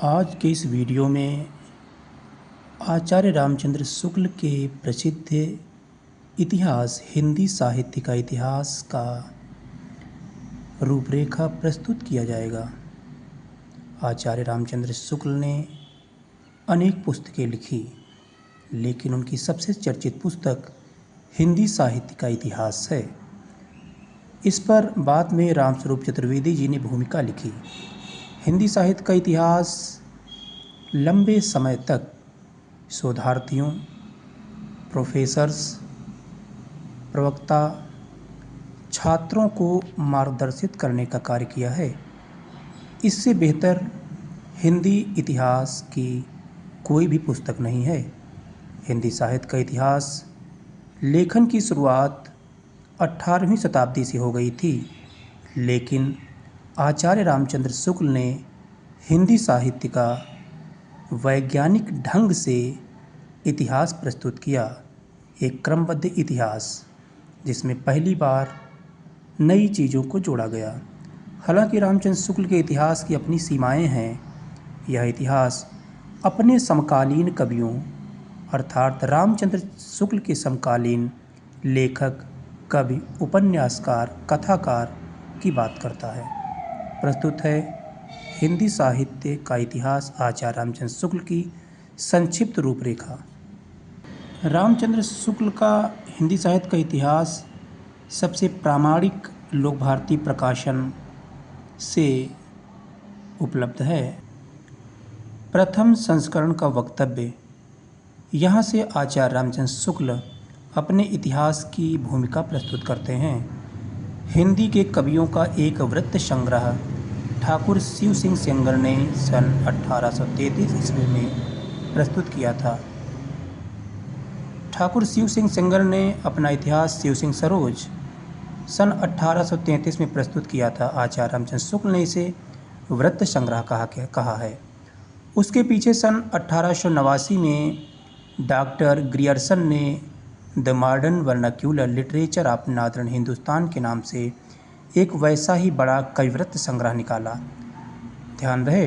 आज के इस वीडियो में आचार्य रामचंद्र शुक्ल के प्रसिद्ध इतिहास हिंदी साहित्य का इतिहास का रूपरेखा प्रस्तुत किया जाएगा। आचार्य रामचंद्र शुक्ल ने अनेक पुस्तकें लिखी, लेकिन उनकी सबसे चर्चित पुस्तक हिंदी साहित्य का इतिहास है। इस पर बाद में रामस्वरूप चतुर्वेदी जी ने भूमिका लिखी। हिंदी साहित्य का इतिहास लंबे समय तक शोधार्थियों, प्रोफेसर्स, प्रवक्ता, छात्रों को मार्गदर्शित करने का कार्य किया है। इससे बेहतर हिंदी इतिहास की कोई भी पुस्तक नहीं है। हिंदी साहित्य का इतिहास लेखन की शुरुआत 18वीं शताब्दी से हो गई थी, लेकिन आचार्य रामचंद्र शुक्ल ने हिंदी साहित्य का वैज्ञानिक ढंग से इतिहास प्रस्तुत किया, एक क्रमबद्ध इतिहास जिसमें पहली बार नई चीज़ों को जोड़ा गया। हालांकि रामचंद्र शुक्ल के इतिहास की अपनी सीमाएं हैं। यह इतिहास अपने समकालीन कवियों अर्थात रामचंद्र शुक्ल के समकालीन लेखक, कवि, उपन्यासकार, कथाकार की बात करता है। प्रस्तुत है हिंदी साहित्य का इतिहास आचार्य रामचंद्र शुक्ल की संक्षिप्त रूपरेखा। रामचंद्र शुक्ल का हिंदी साहित्य का इतिहास सबसे प्रामाणिक लोक भारती प्रकाशन से उपलब्ध है। प्रथम संस्करण का वक्तव्य। यहाँ से आचार्य रामचंद्र शुक्ल अपने इतिहास की भूमिका प्रस्तुत करते हैं। हिंदी के कवियों का एक वृत्त संग्रह ठाकुर शिव सिंह सेंगर ने सन 1833 ईस्वी में प्रस्तुत किया था। ठाकुर शिव सिंह सेंगर ने अपना इतिहास शिव सिंह सरोज सन 1833 में प्रस्तुत किया था। आचार्य रामचंद्र शुक्ल ने इसे वृत्त संग्रह कहा है। उसके पीछे सन 1889 में डॉक्टर ग्रियर्सन ने the modern vernacular literature of northern Hindustan के नाम से एक वैसा ही बड़ा कविवृत्त संग्रह निकाला। ध्यान रहे,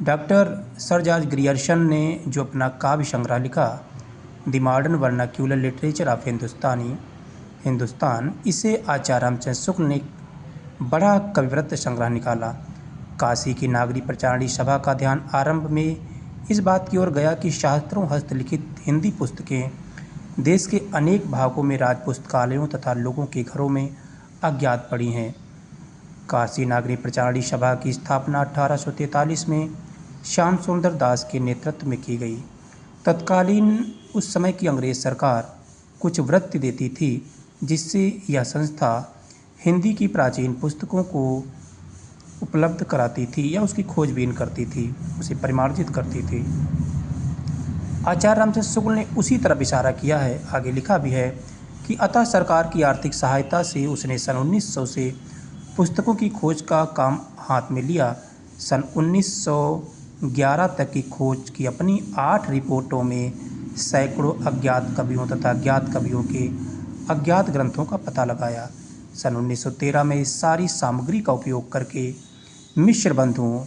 डॉक्टर सर जॉर्ज ग्रियर्सन ने जो अपना काव्य संग्रह लिखा the modern vernacular literature of Hindustan, इसे आचार्य रामचंद्र शुक्ल ने बड़ा कविवृत्त संग्रह निकाला। काशी की नागरी प्रचारणी सभा का ध्यान आरंभ में इस बात की ओर गया कि शास्त्रों हस्तलिखित हिंदी पुस्तकें देश के अनेक भागों में राज पुस्तकालयों तथा लोगों के घरों में अज्ञात पड़ी हैं। काशी नागरी प्रचारणी सभा की स्थापना 1843 में श्याम सुंदर दास के नेतृत्व में की गई। तत्कालीन उस समय की अंग्रेज सरकार कुछ वृत्ति देती थी, जिससे यह संस्था हिंदी की प्राचीन पुस्तकों को उपलब्ध कराती थी या उसकी खोजबीन करती थी, उसे परिमार्जित करती थी। आचार्य रामचंद्र शुक्ल ने उसी तरफ इशारा किया है। आगे लिखा भी है कि अतः सरकार की आर्थिक सहायता से उसने सन 1900 से पुस्तकों की खोज का काम हाथ में लिया। सन 1911 तक की खोज की अपनी 8 रिपोर्टों में सैकड़ों अज्ञात कवियों तथा ज्ञात कवियों के अज्ञात ग्रंथों का पता लगाया। सन 1913 में इस सारी सामग्री का उपयोग करके मिश्र बंधुओं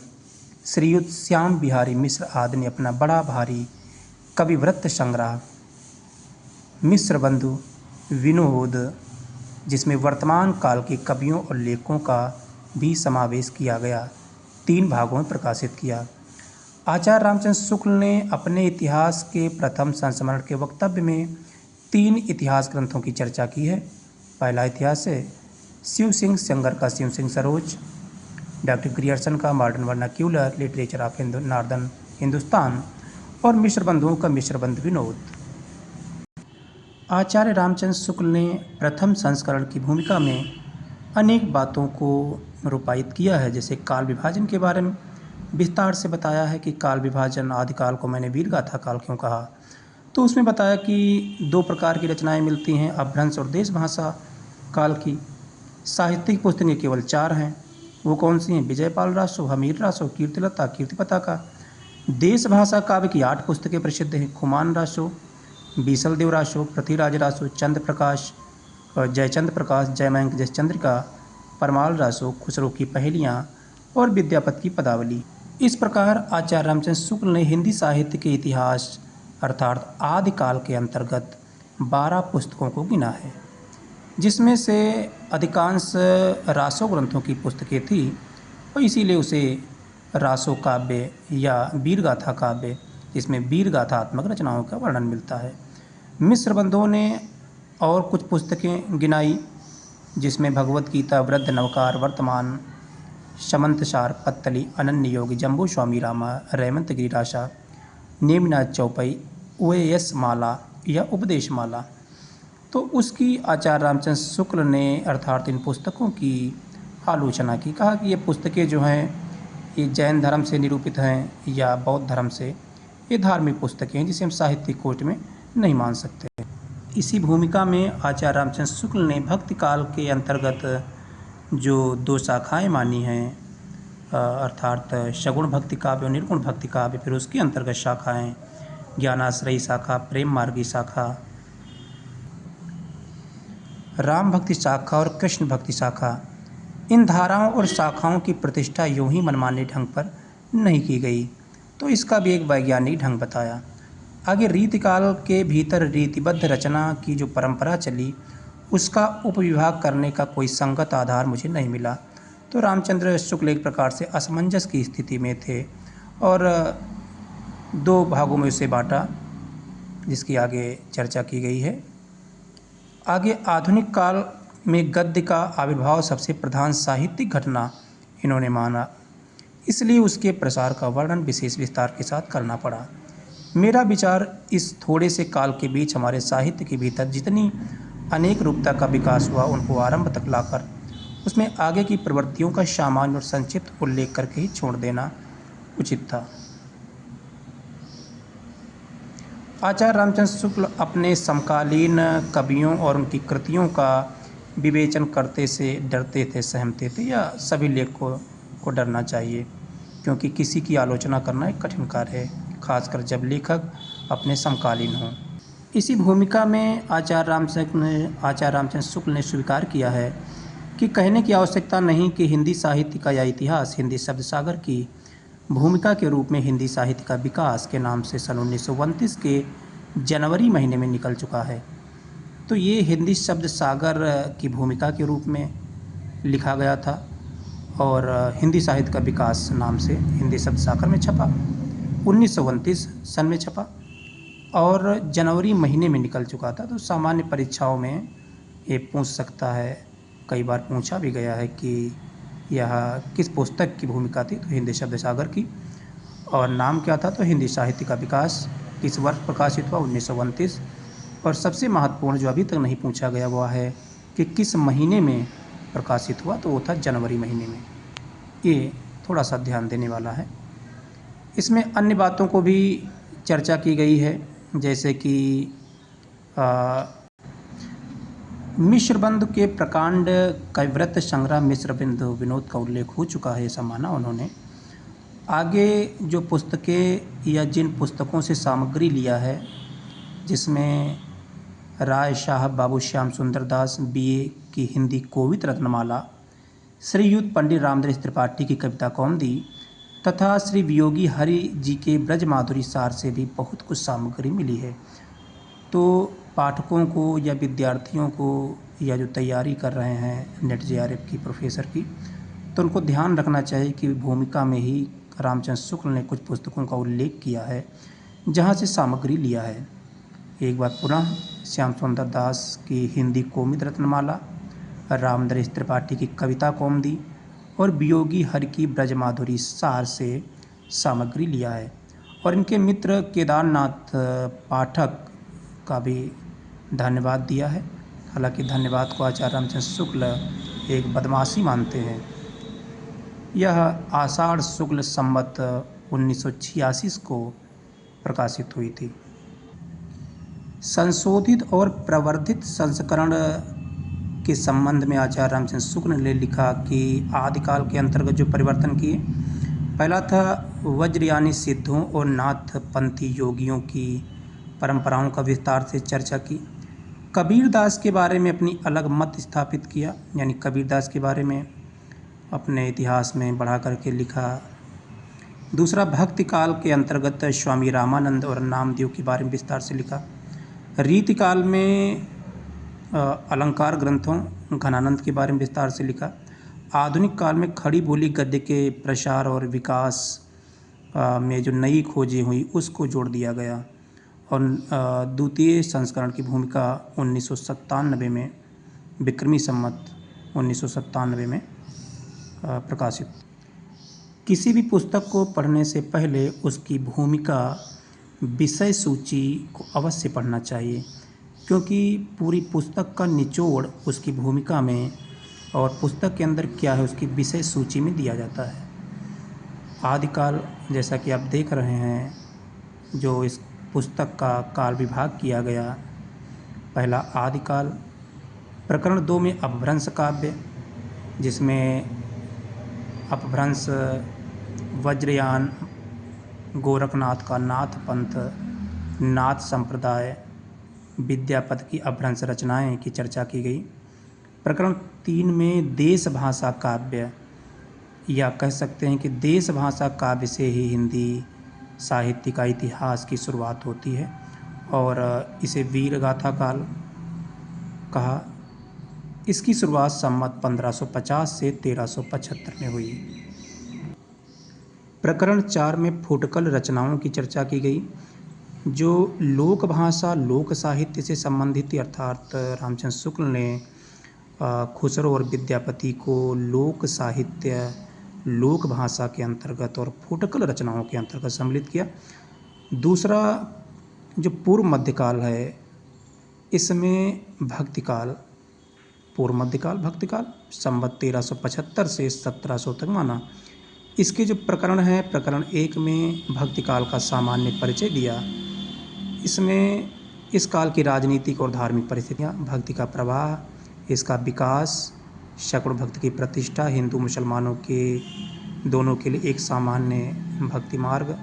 श्रीयुत श्याम बिहारी मिश्र आदि ने अपना बड़ा भारी कविवृत्त संग्रह मिश्र बंधु विनोद, जिसमें वर्तमान काल के कवियों और लेखकों का भी समावेश किया गया, 3 भागों में प्रकाशित किया। आचार्य रामचंद्र शुक्ल ने अपने इतिहास के प्रथम संस्मरण के वक्तव्य में 3 इतिहास ग्रंथों की चर्चा की है। पहला इतिहास है शिव सिंह सेंगर का शिव सिंह सरोज, डॉक्टर ग्रियर्सन का modern vernacular literature of northern Hindustan और मिश्र बंधुओं का मिश्र बंधु विनोद। आचार्य रामचंद्र शुक्ल ने प्रथम संस्करण की भूमिका में अनेक बातों को रूपायित किया है। जैसे काल विभाजन के बारे में विस्तार से बताया है कि काल विभाजन आदिकाल को मैंने वीरगाथा काल क्यों कहा, तो उसमें बताया कि 2 प्रकार की रचनाएं मिलती हैं, अपभ्रंश और देश भाषा काल की। साहित्यिक पुस्तकें केवल 4 हैं। वो कौन सी हैं? विजयपाल रासो, हमीर रासो, कीर्तिलता, कीर्तिपताका। देश भाषा काव्य की 8 पुस्तकें प्रसिद्ध हैं। खुमान रासो, बीसलदेव रासो, पृथ्वीराज रासो, चंद्र प्रकाश और जयचंद्र प्रकाश, जयमंक जयचंद्रिका, परमाल रासो, खुसरो की पहेलियाँ और विद्यापति की पदावली। इस प्रकार आचार्य रामचंद्र शुक्ल ने हिंदी साहित्य के इतिहास अर्थात आदिकाल के अंतर्गत 12 पुस्तकों को गिना है, जिसमें से अधिकांश रासो ग्रंथों की पुस्तकें थी और इसीलिए उसे रासो काव्य या वीरगाथा काव्य, जिसमें वीरगाथात्मक रचनाओं का वर्णन मिलता है। मिश्र बंधुओं ने और कुछ पुस्तकें गिनाई, जिसमें भगवत गीता, वृद्ध नवकार, वर्तमान, समंतसार, पत्तली, अनन्य योगी, जम्बू स्वामी रामा, रेमंत गिरिराशा, नेमिनाथ चौपई, ओएएस माला या उपदेश माला। तो उसकी आचार्य रामचंद्र शुक्ल ने अर्थात इन पुस्तकों की आलोचना की। कहा कि ये पुस्तकें जो हैं ये जैन धर्म से निरूपित हैं या बौद्ध धर्म से, ये धार्मिक पुस्तकें हैं जिसे हम साहित्यिक कोटि में नहीं मान सकते। इसी भूमिका में आचार्य रामचंद्र शुक्ल ने भक्ति काल के अंतर्गत जो 2 शाखाएं मानी हैं, अर्थात सगुण भक्ति काव्य और निर्गुण भक्ति काव्य, फिर उसके अंतर्गत शाखाएं ज्ञानाश्रयी शाखा, प्रेम मार्गी शाखा, राम भक्ति शाखा और कृष्ण भक्ति शाखा। इन धाराओं और शाखाओं की प्रतिष्ठा यूं ही मनमाने ढंग पर नहीं की गई, तो इसका भी एक वैज्ञानिक ढंग बताया। आगे रीतिकाल के भीतर रीतिबद्ध रचना की जो परंपरा चली, उसका उपविभाग करने का कोई संगत आधार मुझे नहीं मिला। तो रामचंद्र शुक्ल एक प्रकार से असमंजस की स्थिति में थे और 2 भागों में उसे बांटा, जिसकी आगे चर्चा की गई है। आगे आधुनिक काल में गद्य का आविर्भाव सबसे प्रधान साहित्यिक घटना इन्होंने माना, इसलिए उसके प्रसार का वर्णन विशेष विस्तार के साथ करना पड़ा। मेरा विचार इस थोड़े से काल के बीच हमारे साहित्य के भीतर जितनी अनेक रूपता का विकास हुआ, उनको आरंभ तक लाकर उसमें आगे की प्रवृत्तियों का सामान्य और संक्षिप्त उल्लेख करके ही छोड़ देना उचित था। आचार्य रामचंद्र शुक्ल अपने समकालीन कवियों और उनकी कृतियों का विवेचन करते से डरते थे, सहमते थे, या सभी लेखकों को डरना चाहिए, क्योंकि किसी की आलोचना करना एक कठिन कार्य है, खासकर जब लेखक अपने समकालीन हों। इसी भूमिका में आचार्य रामचंद्र शुक्ल ने स्वीकार किया है कि कहने की आवश्यकता नहीं कि हिंदी साहित्य का यह इतिहास हिंदी शब्द सागर की भूमिका के रूप में हिंदी साहित्य का विकास के नाम से सन 1929 के जनवरी महीने में निकल चुका है। तो ये हिंदी शब्द सागर की भूमिका के रूप में लिखा गया था और हिंदी साहित्य का विकास नाम से हिंदी शब्द सागर में छपा, 1929 सन में छपा और जनवरी महीने में निकल चुका था। तो सामान्य परीक्षाओं में ये पूछ सकता है, कई बार पूछा भी गया है कि यह किस पुस्तक की भूमिका थी, तो हिंदी शब्द सागर की, और नाम क्या था, तो हिंदी साहित्य का विकास किस वर्ष प्रकाशित हुआ, 1929। और सबसे महत्वपूर्ण जो अभी तक नहीं पूछा गया वो है कि किस महीने में प्रकाशित हुआ, तो वो था जनवरी महीने में। ये थोड़ा सा ध्यान देने वाला है। इसमें अन्य बातों को भी चर्चा की गई है, जैसे कि मिश्रबंधु के प्रकांड कविव्रत संग्रह मिश्रबंधु विनोद का उल्लेख हो चुका है, ऐसा माना उन्होंने। आगे जो पुस्तकें या जिन पुस्तकों से सामग्री लिया है, जिसमें राय साहब बाबू श्याम सुंदर दास BA की हिंदी कोविद रत्नमाला, श्रीयुत पंडित रामदास त्रिपाठी की कविता कौमुदी तथा श्री वियोगी हरि जी के ब्रज माधुरी सार से भी बहुत कुछ सामग्री मिली है। तो पाठकों को या विद्यार्थियों को या जो तैयारी कर रहे हैं नेट JRF की, प्रोफेसर की, तो उनको ध्यान रखना चाहिए कि भूमिका में ही रामचंद्र शुक्ल ने कुछ पुस्तकों का उल्लेख किया है जहाँ से सामग्री लिया है। एक बार पुनः श्याम सुंदर दास की हिंदी कोविद रत्नमाला, रामदास त्रिपाठी की कविता कौमुदी और वियोगी हरि की ब्रज माधुरी सार से सामग्री लिया है। और इनके मित्र केदारनाथ पाठक का भी धन्यवाद दिया है। हालांकि धन्यवाद को आचार्य रामचंद्र शुक्ल एक बदमाशी मानते हैं। यह आषाढ़ शुक्ल संवत 1986 को प्रकाशित हुई थी। संशोधित और प्रवर्धित संस्करण के संबंध में आचार्य रामचंद्र शुक्ल ने लिखा कि आदिकाल के अंतर्गत जो परिवर्तन किए, पहला था वज्रयानी सिद्धों और नाथपंथी योगियों की परंपराओं का विस्तार से चर्चा की। कबीरदास के बारे में अपनी अलग मत स्थापित किया, यानी कबीरदास के बारे में अपने इतिहास में बढ़ा करके लिखा दूसरा, भक्ति काल के अंतर्गत स्वामी रामानंद और नामदेव के बारे में विस्तार से लिखा। रीति काल में अलंकार ग्रंथों घनानंद के बारे में विस्तार से लिखा। आधुनिक काल में खड़ी बोली गद्य के प्रसार और विकास में जो नई खोजें हुई उसको जोड़ दिया गया। और द्वितीय संस्करण की भूमिका 1997 में, विक्रमी संमत 1997 में प्रकाशित। किसी भी पुस्तक को पढ़ने से पहले उसकी भूमिका विषय सूची को अवश्य पढ़ना चाहिए, क्योंकि पूरी पुस्तक का निचोड़ उसकी भूमिका में और पुस्तक के अंदर क्या है उसकी विषय सूची में दिया जाता है। आदिकाल, जैसा कि आप देख रहे हैं, जो इस पुस्तक का काल विभाग किया गया। पहला आदिकाल, प्रकरण 2 में अपभ्रंश काव्य, जिसमें अपभ्रंश वज्रयान, गोरखनाथ का नाथ पंथ, नाथ संप्रदाय, विद्यापति की अपभ्रंश रचनाएं की चर्चा की गई। प्रकरण 3 में देश भाषा काव्य, या कह सकते हैं कि देश भाषा काव्य से ही हिंदी साहित्य का इतिहास की शुरुआत होती है और इसे वीर गाथा काल कहा। इसकी शुरुआत संमत 1550 से 1375 में हुई। प्रकरण 4 में फुटकल रचनाओं की चर्चा की गई, जो लोक भाषा लोक साहित्य से संबंधित थी, अर्थात रामचंद्र शुक्ल ने खुसरो और विद्यापति को लोक साहित्य लोक भाषा के अंतर्गत और फुटकल रचनाओं के अंतर्गत सम्मिलित किया। दूसरा, जो पूर्व मध्यकाल है, इसमें भक्तिकाल, पूर्व मध्यकाल भक्तिकाल संवत 1375 से 1700 तक माना। इसके जो प्रकरण हैं, प्रकरण 1 में भक्तिकाल का सामान्य परिचय दिया। इसमें इस काल की राजनीतिक और धार्मिक परिस्थितियाँ, भक्ति का प्रवाह, इसका विकास, शकुड़ भक्ति की प्रतिष्ठा, हिंदू मुसलमानों के दोनों के लिए एक सामान्य भक्ति मार्ग,